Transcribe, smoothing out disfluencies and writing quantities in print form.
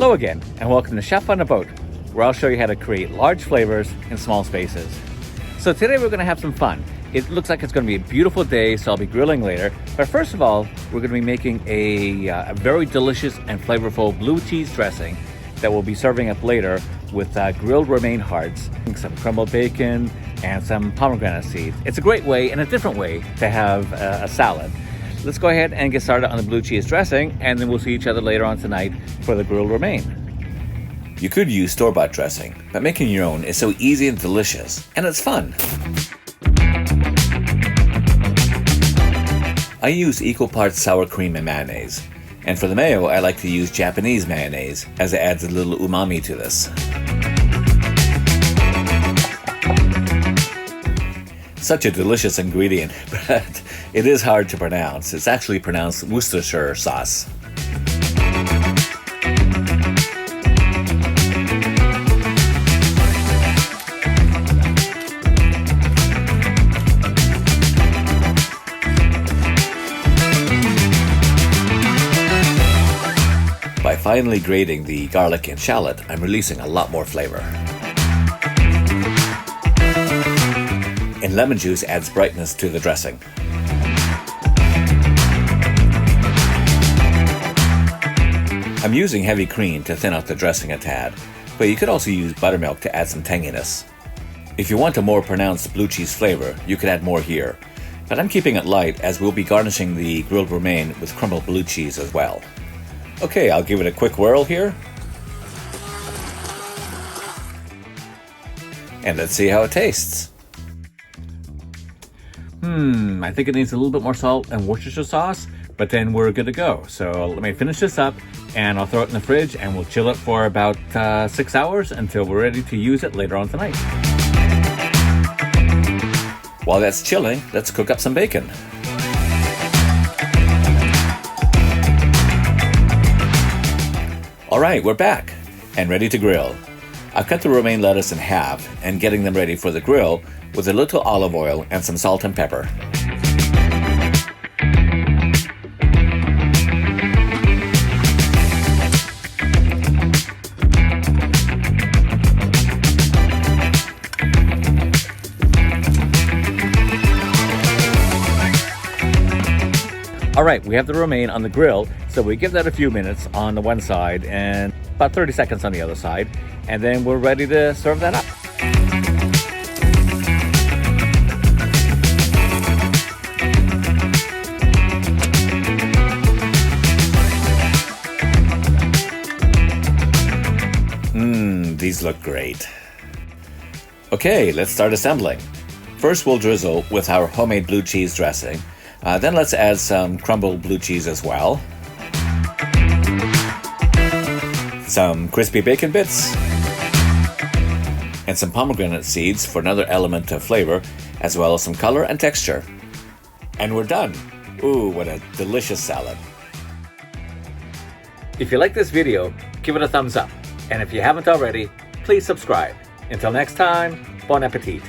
Hello again, and welcome to Chef on a Boat, where I'll show you how to create large flavors in small spaces. So today we're going to have some fun. It looks like it's going to be a beautiful day, so I'll be grilling later. But first of all, we're going to be making a very delicious and flavorful blue cheese dressing that we'll be serving up later with grilled romaine hearts, some crumbled bacon, and some pomegranate seeds. It's a great way and a different way to have a salad. Let's go ahead and get started on the blue cheese dressing, and then we'll see each other later on tonight for the grilled romaine. You could use store-bought dressing, but making your own is so easy and delicious, and it's fun. I use equal parts sour cream and mayonnaise. And for the mayo, I like to use Japanese mayonnaise, as it adds a little umami to this. Such a delicious ingredient, but it is hard to pronounce. It's actually pronounced Worcestershire sauce. By finely grating the garlic and shallot, I'm releasing a lot more flavor. And lemon juice adds brightness to the dressing. I'm using heavy cream to thin out the dressing a tad, but you could also use buttermilk to add some tanginess. If you want a more pronounced blue cheese flavor, you could add more here, but I'm keeping it light as we'll be garnishing the grilled romaine with crumbled blue cheese as well. Okay, I'll give it a quick whirl here. And let's see how it tastes. I think it needs a little bit more salt and Worcestershire sauce, but then we're good to go. So let me finish this up and I'll throw it in the fridge and we'll chill it for about 6 hours until we're ready to use it later on tonight. While that's chilling, let's cook up some bacon. Alright, we're back and ready to grill. I've cut the romaine lettuce in half and getting them ready for the grill with a little olive oil and some salt and pepper. Alright, we have the romaine on the grill, so we give that a few minutes on the one side and about 30 seconds on the other side, and then we're ready to serve that up. These look great. Okay, let's start assembling. First we'll drizzle with our homemade blue cheese dressing. Then let's add some crumbled blue cheese as well. Some crispy bacon bits. And some pomegranate seeds for another element of flavor, as well as some color and texture. And we're done. Ooh, what a delicious salad. If you like this video, give it a thumbs up. And if you haven't already, please subscribe. Until next time, bon appetit.